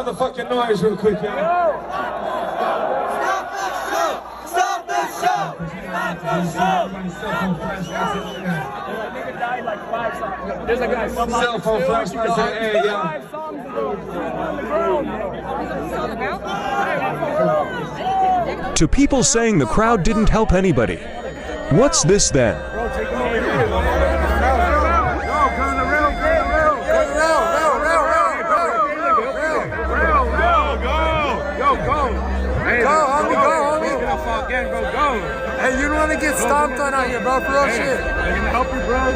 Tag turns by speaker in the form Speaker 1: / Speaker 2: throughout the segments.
Speaker 1: motherfucking noise real quick, y'all.
Speaker 2: Stop this show! Stop this show!
Speaker 3: Nigga died like 5 songs. There's a guy.
Speaker 1: Cell phone flashlights in the air, y'all.
Speaker 3: 5 songs ago. On the ground.
Speaker 4: To people saying the crowd didn't help anybody. What's this then?
Speaker 5: Hey, you don't want to get stomped on out here, bro, for real shit.
Speaker 1: Can I help you, bro?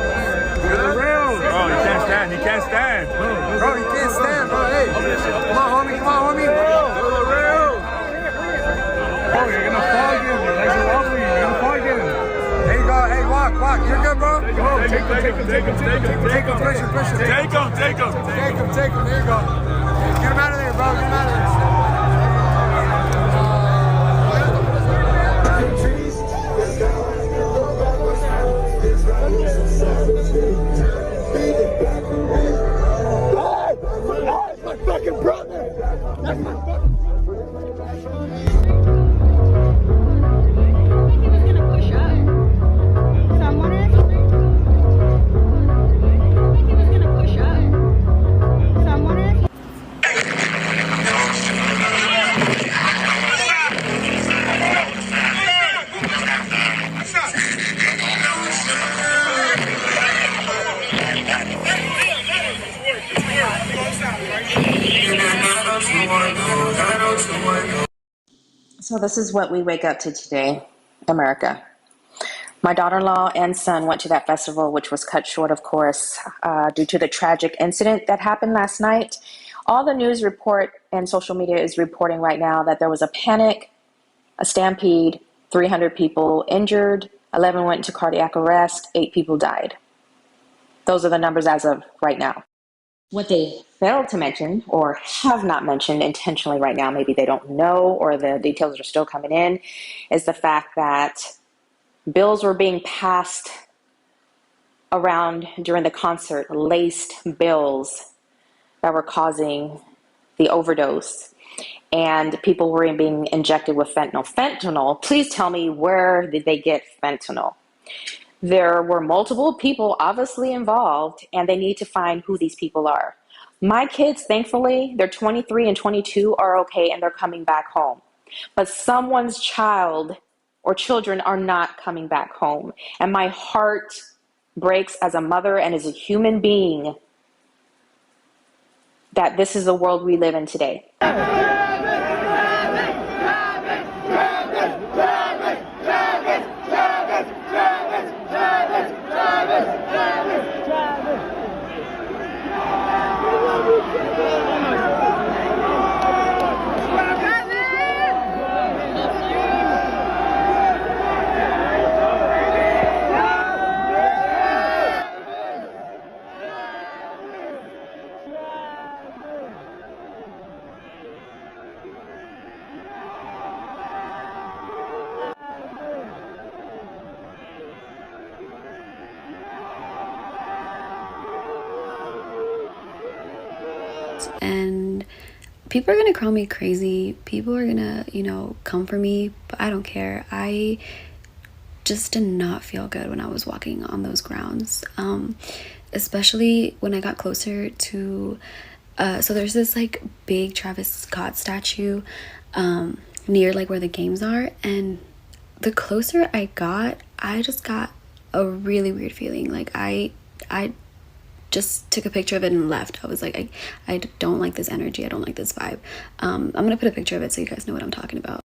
Speaker 1: You're real. Bro, you can't stand. You can't stand.
Speaker 5: Bro, you can't stand, bro. Hey, come on, homie. Come on, homie.
Speaker 1: You're real. Bro, you're going to fall again. Your legs are wobbly. You're going to fall again.
Speaker 5: There you go. Hey, walk. You're good, bro?
Speaker 1: Take him.
Speaker 5: Push him.
Speaker 1: Take him.
Speaker 5: Take him. There you go. Get him out of there, bro. Get him out of there.
Speaker 1: My fucking brother! That's my fucking...
Speaker 6: So this is what we wake up to today, America. My daughter-in-law and son went to that festival, which was cut short, of course, due to the tragic incident that happened last night. All the news report and social media is reporting right now that there was a panic, a stampede, 300 people injured, 11 went into cardiac arrest, 8 people died. Those are the numbers as of right now. What they failed to mention or have not mentioned intentionally right now, maybe they don't know or the details are still coming in, is the fact that bills were being passed around during the concert, laced bills that were causing the overdose. And people were being injected with fentanyl. Fentanyl, please tell me, where did they get fentanyl? There were multiple people obviously involved, and they need to find who these people are. My kids, thankfully, they're 23 and 22, are okay, and they're coming back home. But someone's child or children are not coming back home. And my heart breaks as a mother and as a human being that this is the world we live in today.
Speaker 7: And people are gonna call me crazy, people are gonna, come for me, but I don't care. I just did not feel good when I was walking on those grounds, especially when I got closer to so there's this like big Travis Scott statue near like where the games are, and the closer I got, I just got a really weird feeling. Like I just took a picture of it and left. I was like, I don't like this energy. I don't like this vibe. I'm gonna put a picture of it so you guys know what I'm talking about.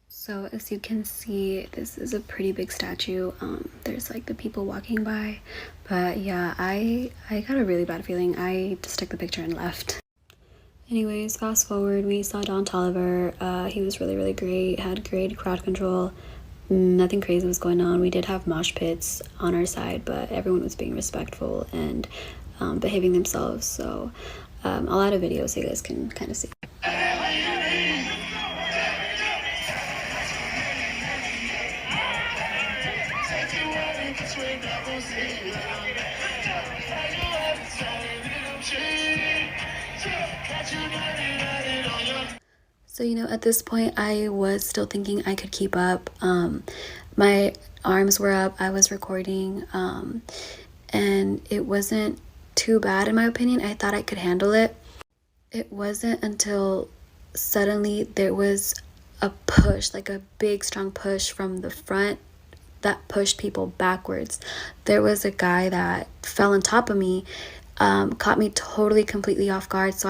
Speaker 7: So as you can see, this is a pretty big statue. There's like the people walking by, but yeah, I got a really bad feeling. I just took the picture and left. Anyways, fast forward, we saw Don Toliver. He was really great, had great crowd control. Nothing crazy was going on. We did have mosh pits on our side, but everyone was being respectful and behaving themselves. So I'll add a video so you guys can kind of see.
Speaker 2: Catch you
Speaker 7: So, at this point, I was still thinking I could keep up. My arms were up, I was recording, and it wasn't too bad in my opinion. I thought I could handle it. It wasn't until suddenly there was a push, like a big strong push from the front that pushed people backwards. There was a guy that fell on top of me, caught me totally completely off guard, so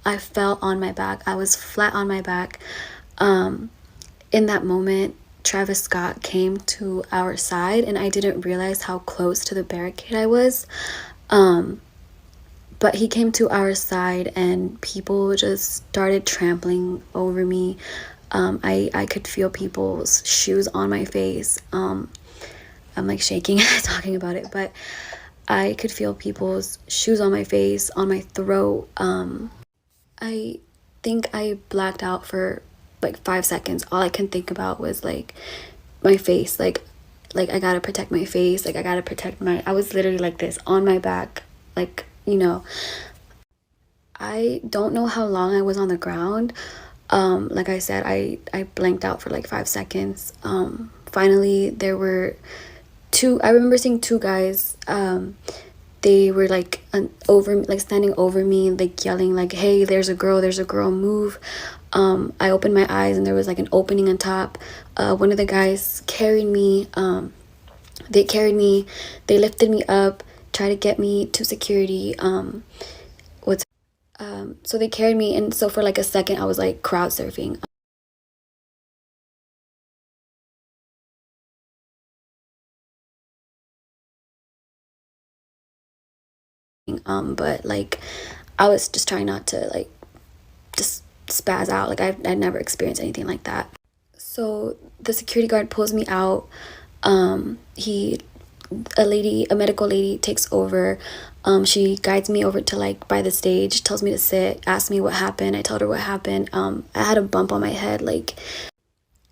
Speaker 7: I fell on my back. I was flat on my back. In that moment, Travis Scott came to our side, and I didn't realize how close to the barricade I was. But he came to our side, and people just started trampling over me. I could feel people's shoes on my face. I'm like shaking talking about it, but I could feel people's shoes on my face, on my throat. I think I blacked out for like 5 seconds. All I can think about was like my face, like I gotta protect my face, like I gotta protect I was literally like this on my back, like, I don't know how long I was on the ground. Like I said, I blanked out for like 5 seconds. Finally there were I remember seeing two guys. They were like standing over me, like yelling like, "Hey, there's a girl, move." I opened my eyes and there was like an opening on top. One of the guys carried me. They lifted me up, tried to get me to security. So they carried me, and so for like a second I was like crowd surfing. But like I was just trying not to like just spaz out. Like I'd never experienced anything like that. So the security guard pulls me out. A medical lady takes over. She guides me over to like by the stage, tells me to sit, asks me what happened. I told her what happened. I had a bump on my head, like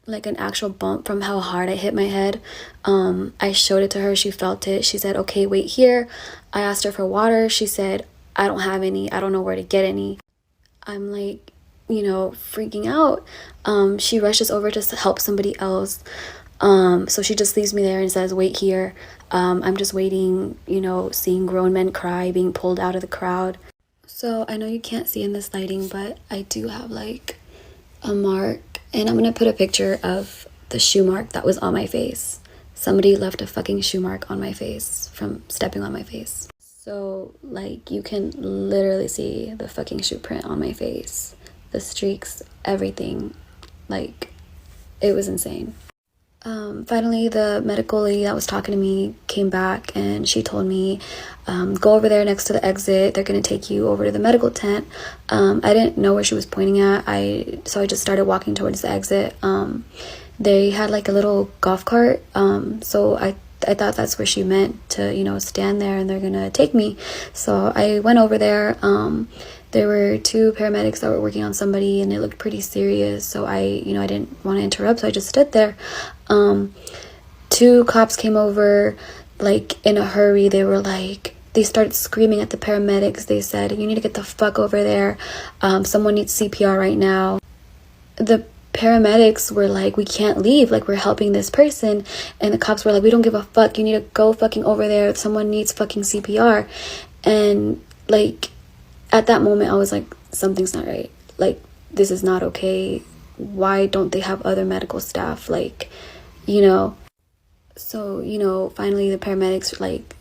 Speaker 7: an actual bump from how hard I hit my head. I showed it to her. She felt it. She said, "Okay, wait here." I asked her for water. She said, "I don't have any. I don't know where to get any." I'm like, freaking out. She rushes over to help somebody else. So she just leaves me there and says, "Wait here." I'm just waiting, seeing grown men cry, being pulled out of the crowd. So I know you can't see in this lighting, but I do have like a mark, and I'm gonna put a picture of the shoe mark that was on my face. Somebody left a fucking shoe mark on my face from stepping on my face. So like you can literally see the fucking shoe print on my face, the streaks, everything. Like it was insane. Finally, the medical lady that was talking to me came back, and she told me, go over there next to the exit. They're going to take you over to the medical tent. I didn't know where she was pointing at. So I just started walking towards the exit. They had like a little golf cart. So I thought that's where she meant to, stand there and they're going to take me. So I went over there. There were two paramedics that were working on somebody, and it looked pretty serious. So I didn't want to interrupt, so I just stood there. Two cops came over, like in a hurry. They started screaming at the paramedics. They said, "You need to get the fuck over there. Someone needs CPR right now." The paramedics were like, "We can't leave. Like, we're helping this person." And the cops were like, "We don't give a fuck. You need to go fucking over there. Someone needs fucking CPR." And like, at that moment, I was like, something's not right. Like, this is not okay. Why don't they have other medical staff? Like, So, finally the paramedics, like,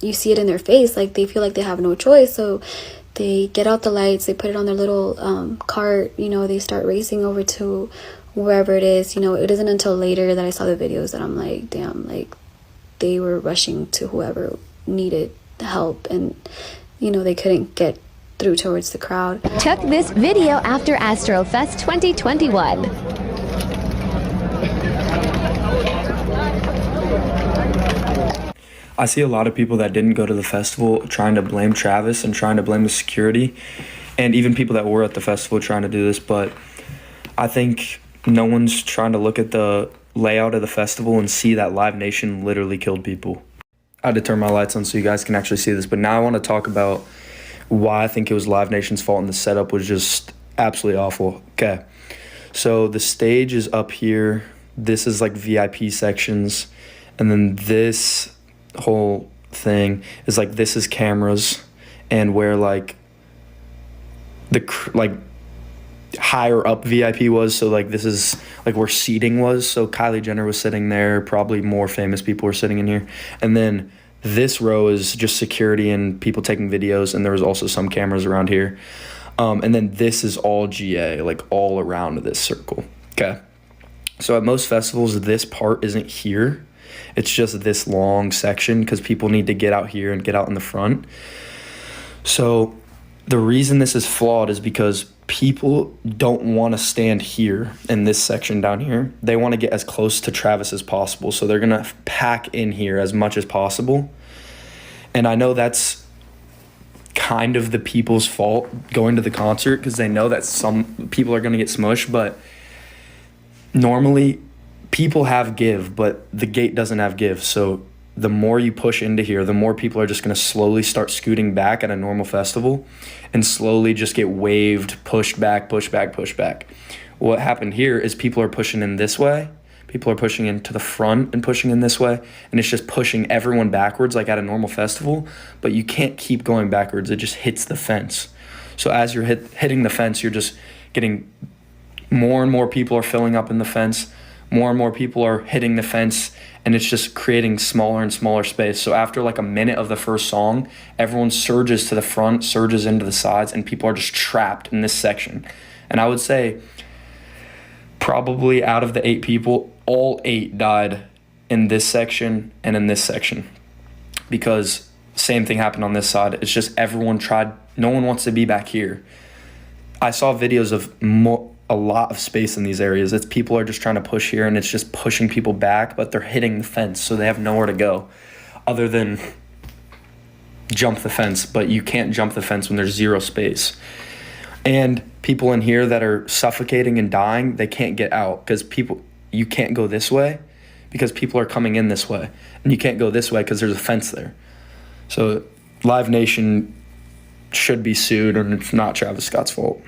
Speaker 7: you see it in their face. Like, they feel like they have no choice. So they get out the lights. They put it on their little cart. They start racing over to wherever it is. It isn't until later that I saw the videos that I'm like, damn, like, they were rushing to whoever needed help. And they couldn't get through towards the crowd.
Speaker 8: Took this video after Astrofest 2021.
Speaker 9: I see a lot of people that didn't go to the festival trying to blame Travis and trying to blame the security, and even people that were at the festival trying to do this, but I think no one's trying to look at the layout of the festival and see that Live Nation literally killed people. I had to turn my lights on so you guys can actually see this, but now I want to talk about why I think it was Live Nation's fault and the setup was just absolutely awful. Okay, so the stage is up here. This is like VIP sections, and then this whole thing is like, this is cameras, and where like the higher up VIP was. So like, this is like where seating was. So Kylie Jenner was sitting there, probably more famous people were sitting in here. And then this row is just security and people taking videos, and there was also some cameras around here. And then this is all GA, like all around this circle. Okay, so at most festivals, this part isn't here. It's just this long section because people need to get out here and get out in the front. So the reason this is flawed is because people don't want to stand here in this section down here. They want to get as close to Travis as possible. So they're going to pack in here as much as possible. And I know that's kind of the people's fault going to the concert because they know that some people are going to get smushed. But normally people have give, but the gate doesn't have give. So the more you push into here, the more people are just going to slowly start scooting back at a normal festival and slowly just get waved, pushed back, pushed back, pushed back. What happened here is people are pushing in this way. People are pushing into the front and pushing in this way. And it's just pushing everyone backwards like at a normal festival. But you can't keep going backwards. It just hits the fence. So as you're hitting the fence, you're just getting more and more people are filling up in the fence. More and more people are hitting the fence, and it's just creating smaller and smaller space. So after like a minute of the first song, everyone surges to the front, surges into the sides, and people are just trapped in this section. And I would say probably out of the 8 people, all 8 died in this section and in this section, because same thing happened on this side. It's just everyone tried. No one wants to be back here. I saw videos of a lot of space in these areas. It's people are just trying to push here, and it's just pushing people back, but they're hitting the fence, so they have nowhere to go other than jump the fence. But you can't jump the fence when there's 0 space. And people in here that are suffocating and dying, they can't get out because you can't go this way because people are coming in this way, and you can't go this way because there's a fence there. So Live Nation should be sued, and it's not Travis Scott's fault.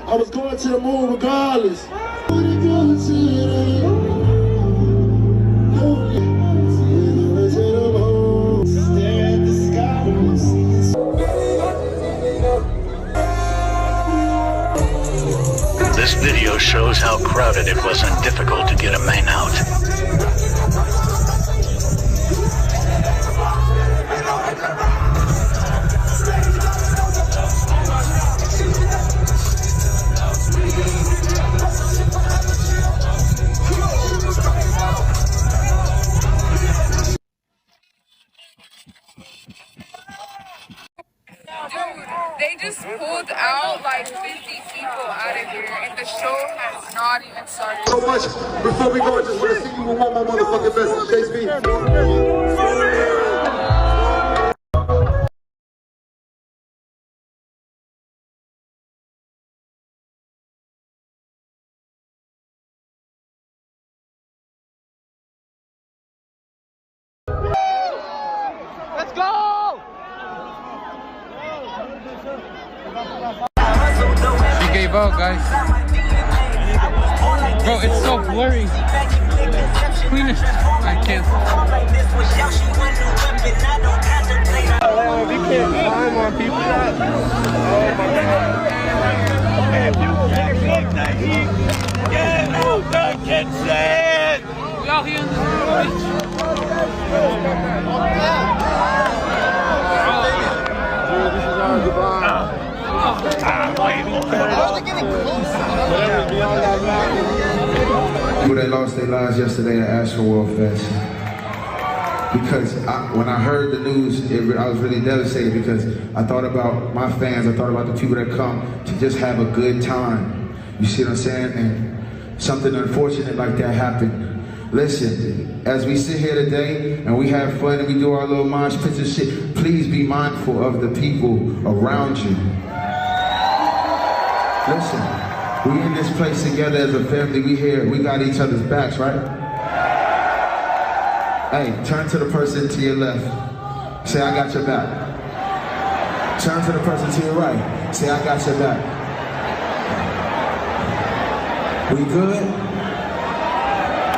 Speaker 10: I was going to the moon regardless.
Speaker 11: This video shows how crowded it was and difficult to get a man out.
Speaker 12: They just pulled out like 50 people out of here, and the show has not even started.
Speaker 10: So much. Before we go, I just want to see you with one more motherfucking message. Chase me.
Speaker 2: Let's go!
Speaker 5: She gave up, guys. Bro, it's so blurry. Cleanest. I can't.
Speaker 1: We can't climb on people. Oh my God.
Speaker 2: Get out the kitchen!
Speaker 10: People that lost their lives yesterday at Astroworld Fest. Because when I heard the news, I was really devastated because I thought about my fans, I thought about the people that come to just have a good time. You see what I'm saying? And something unfortunate like that happened. Listen, as we sit here today and we have fun and we do our little mosh pits and shit, please be mindful of the people around you. Listen, we in this place together as a family, we got each other's backs, right? Hey, turn to the person to your left. Say, I got your back. Turn to the person to your right. Say, I got your back. We good?